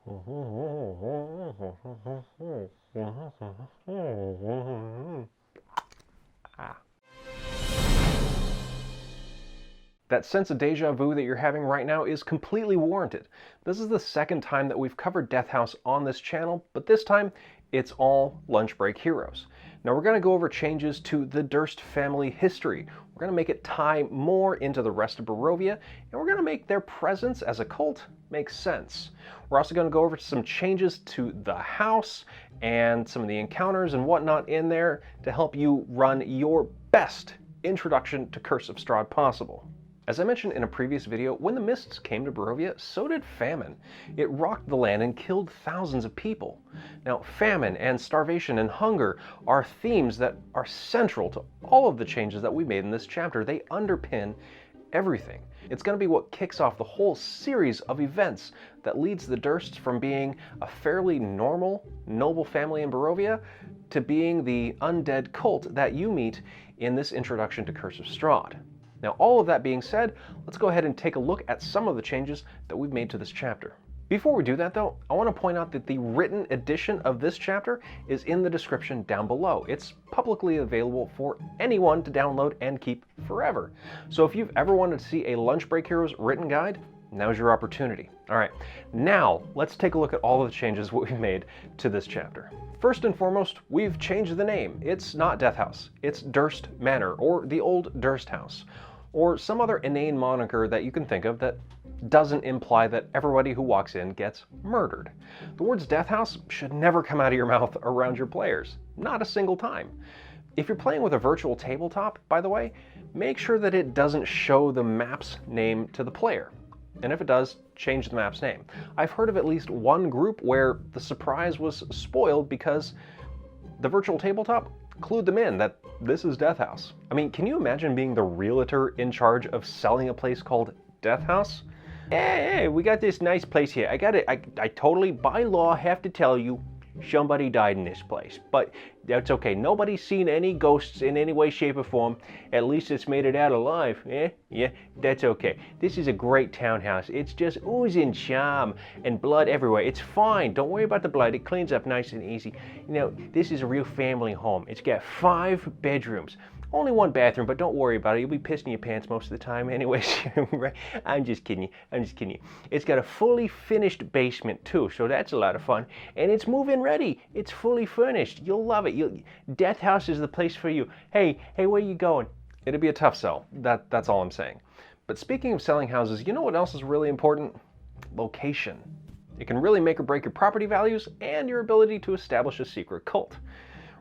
That sense of deja vu that you're having right now is completely warranted. This is the second time that we've covered Death House on this channel, but this time it's all lunch break heroes. Now we're going to go over changes to the Durst family history. We're going to make it tie more into the rest of Barovia, and we're going to make their presence as a cult make sense. We're also going to go over some changes to the house and some of the encounters and whatnot in there to help you run your best introduction to Curse of Strahd possible. As I mentioned in a previous video, when the mists came to Barovia, so did famine. It rocked the land and killed thousands of people. Now, famine and starvation and hunger are themes that are central to all of the changes that we made in this chapter. They underpin everything. It's going to be what kicks off the whole series of events that leads the Dursts from being a fairly normal, noble family in Barovia to being the undead cult that you meet in this introduction to Curse of Strahd. Now, all of that being said, let's go ahead and take a look at some of the changes that we've made to this chapter. Before we do that though, I want to point out that the written edition of this chapter is in the description down below. It's publicly available for anyone to download and keep forever. So if you've ever wanted to see a Lunch Break Heroes written guide, now's your opportunity. All right, now let's take a look at all of the changes we've made to this chapter. First and foremost, we've changed the name. It's not Death House, it's Durst Manor, or the Old Durst House, or some other inane moniker that you can think of that doesn't imply that everybody who walks in gets murdered. The words Death House should never come out of your mouth around your players, not a single time. If you're playing with a virtual tabletop, by the way, make sure that it doesn't show the map's name to the player. And if it does, change the map's name. I've heard of at least one group where the surprise was spoiled because the virtual tabletop clued them in that this is Death House. I mean, can you imagine being the realtor in charge of selling a place called Death House? Hey, we got this nice place here. I totally, by law, have to tell you, somebody died in this place. But that's okay. Nobody's seen any ghosts in any way, shape, or form. At least it's made it out alive. Yeah, that's okay. This is a great townhouse. It's just oozing charm and blood everywhere. It's fine. Don't worry about the blood. It cleans up nice and easy. You know, this is a real family home. It's got 5 bedrooms. Only 1 bathroom, but don't worry about it. You'll be pissing your pants most of the time anyways. Right? I'm just kidding you. I'm just kidding you. It's got a fully finished basement too, so that's a lot of fun. And it's move-in ready. It's fully furnished. You'll love it. Death House is the place for you. Hey, where you going? It'd be a tough sell. That's all I'm saying. But speaking of selling houses, you know what else is really important? Location. It can really make or break your property values and your ability to establish a secret cult.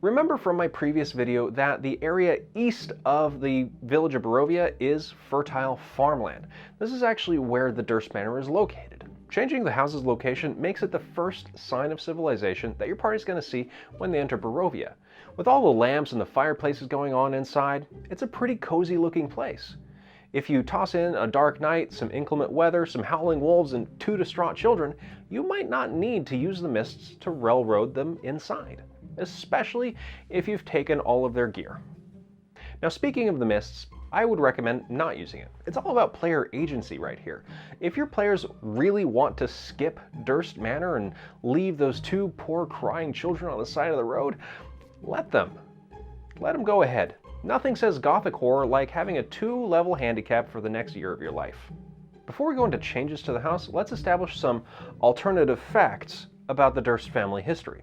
Remember from my previous video that the area east of the village of Barovia is fertile farmland. This is actually where the Durst Manor is located. Changing the house's location makes it the first sign of civilization that your party's going to see when they enter Barovia. With all the lamps and the fireplaces going on inside, it's a pretty cozy looking place. If you toss in a dark night, some inclement weather, some howling wolves, and 2 distraught children, you might not need to use the mists to railroad them inside, especially if you've taken all of their gear. Now, speaking of the mists, I would recommend not using it. It's all about player agency right here. If your players really want to skip Durst Manor and leave those 2 poor crying children on the side of the road, let them. Let them go ahead. Nothing says gothic horror like having a 2-level handicap for the next year of your life. Before we go into changes to the house, let's establish some alternative facts about the Durst family history.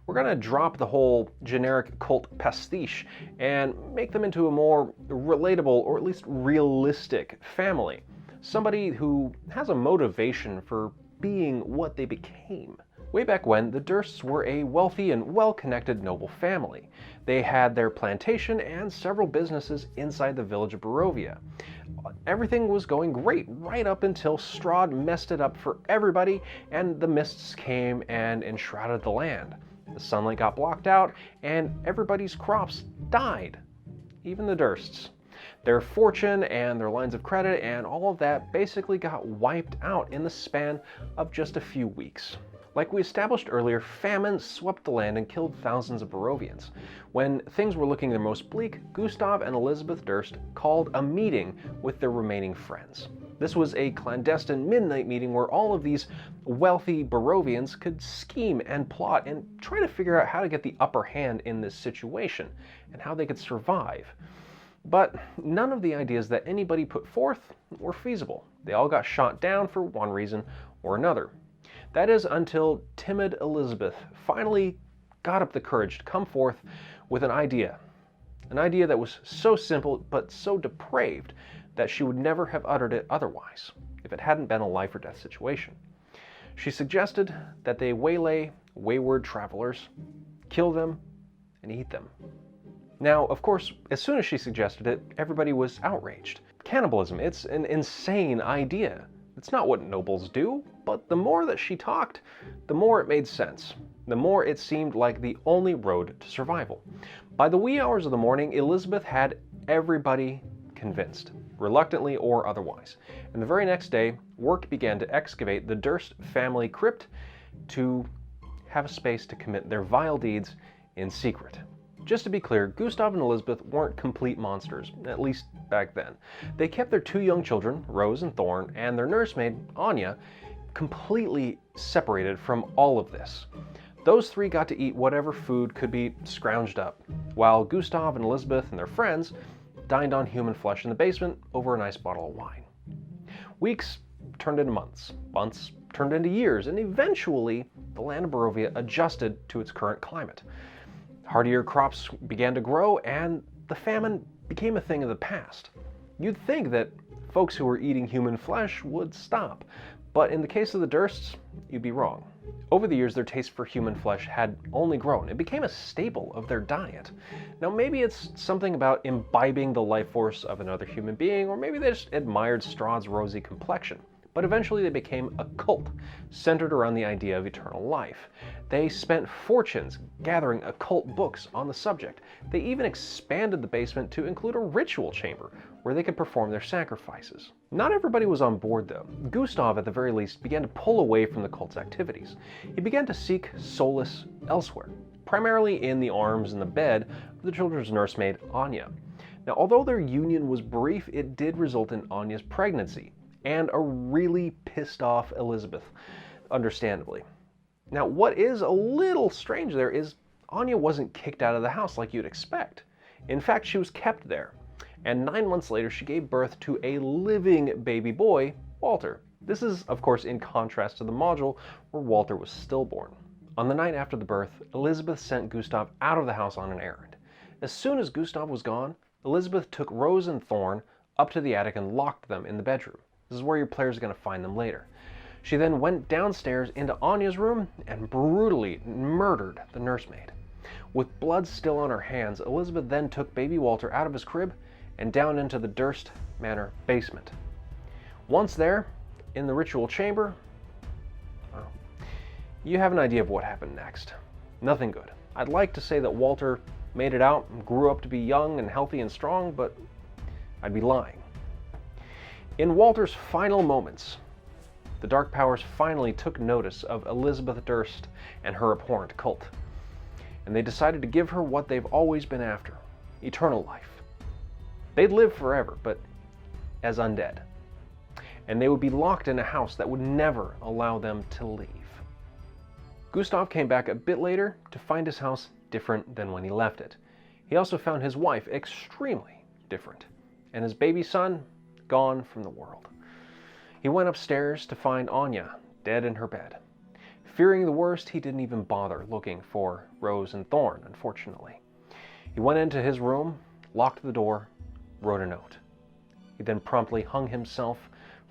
We're going to drop the whole generic cult pastiche and make them into a more relatable, or at least realistic family. Somebody who has a motivation for being what they became. Way back when, the Dursts were a wealthy and well-connected noble family. They had their plantation and several businesses inside the village of Barovia. Everything was going great right up until Strahd messed it up for everybody and the mists came and enshrouded the land. The sunlight got blocked out and everybody's crops died, even the Dursts. Their fortune and their lines of credit and all of that basically got wiped out in the span of just a few weeks. Like we established earlier, famine swept the land and killed thousands of Barovians. When things were looking their most bleak, Gustav and Elizabeth Durst called a meeting with their remaining friends. This was a clandestine midnight meeting where all of these wealthy Barovians could scheme and plot and try to figure out how to get the upper hand in this situation and how they could survive. But none of the ideas that anybody put forth were feasible. They all got shot down for one reason or another. That is until timid Elizabeth finally got up the courage to come forth with an idea. An idea that was so simple but so depraved that she would never have uttered it otherwise, if it hadn't been a life or death situation. She suggested that they waylay wayward travelers, kill them, and eat them. Now, of course, as soon as she suggested it, everybody was outraged. Cannibalism, it's an insane idea. It's not what nobles do, but the more that she talked, the more it made sense. The more it seemed like the only road to survival. By the wee hours of the morning, Elizabeth had everybody convinced, reluctantly or otherwise. And the very next day, work began to excavate the Durst family crypt to have a space to commit their vile deeds in secret. Just to be clear, Gustav and Elizabeth weren't complete monsters, at least back then. They kept their two young children, Rose and Thorn, and their nursemaid, Anya, completely separated from all of this. Those three got to eat whatever food could be scrounged up, while Gustav and Elizabeth and their friends dined on human flesh in the basement over a nice bottle of wine. Weeks turned into months, months turned into years, and eventually the land of Barovia adjusted to its current climate. Hardier crops began to grow, and the famine became a thing of the past. You'd think that folks who were eating human flesh would stop, but in the case of the Dursts, you'd be wrong. Over the years, their taste for human flesh had only grown. It became a staple of their diet. Now, maybe it's something about imbibing the life force of another human being, or maybe they just admired Strahd's rosy complexion. But eventually they became a cult, centered around the idea of eternal life. They spent fortunes gathering occult books on the subject. They even expanded the basement to include a ritual chamber, where they could perform their sacrifices. Not everybody was on board though. Gustav, at the very least, began to pull away from the cult's activities. He began to seek solace elsewhere, primarily in the arms and the bed of the children's nursemaid, Anya. Now, although their union was brief, it did result in Anya's pregnancy, and a really pissed off Elizabeth, understandably. Now, what is a little strange there is Anya wasn't kicked out of the house like you'd expect. In fact, she was kept there. And 9 months later, she gave birth to a living baby boy, Walter. This is, of course, in contrast to the module where Walter was stillborn. On the night after the birth, Elizabeth sent Gustav out of the house on an errand. As soon as Gustav was gone, Elizabeth took Rose and Thorn up to the attic and locked them in the bedroom. This is where your players are going to find them later. She then went downstairs into Anya's room and brutally murdered the nursemaid. With blood still on her hands, Elizabeth then took baby Walter out of his crib and down into the Durst Manor basement. Once there, in the ritual chamber, well, you have an idea of what happened next. Nothing good. I'd like to say that Walter made it out and grew up to be young and healthy and strong, but I'd be lying. In Walter's final moments, the Dark Powers finally took notice of Elizabeth Durst and her abhorrent cult, and they decided to give her what they've always been after: eternal life. They'd live forever, but as undead, and they would be locked in a house that would never allow them to leave. Gustav came back a bit later to find his house different than when he left it. He also found his wife extremely different, and his baby son gone from the world. He went upstairs to find Anya dead in her bed. Fearing the worst, he didn't even bother looking for Rose and Thorn, unfortunately. He went into his room, locked the door, wrote a note. He then promptly hung himself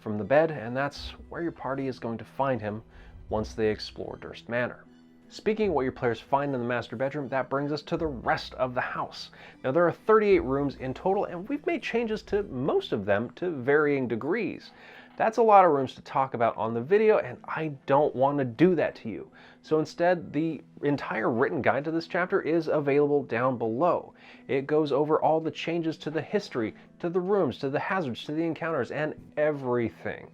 from the bed, and that's where your party is going to find him once they explore Durst Manor. Speaking of what your players find in the master bedroom, that brings us to the rest of the house. Now, there are 38 rooms in total, and we've made changes to most of them to varying degrees. That's a lot of rooms to talk about on the video, and I don't want to do that to you. So instead, the entire written guide to this chapter is available down below. It goes over all the changes to the history, to the rooms, to the hazards, to the encounters, and everything.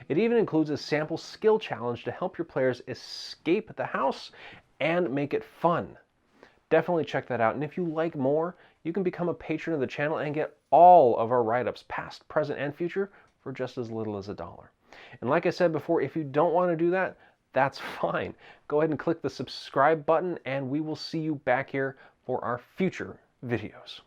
It even includes a sample skill challenge to help your players escape the house and make it fun. Definitely check that out, and if you like more, you can become a patron of the channel and get all of our write-ups, past, present, and future, for just as little as $1. And like I said before, if you don't want to do that, that's fine. Go ahead and click the subscribe button, and we will see you back here for our future videos.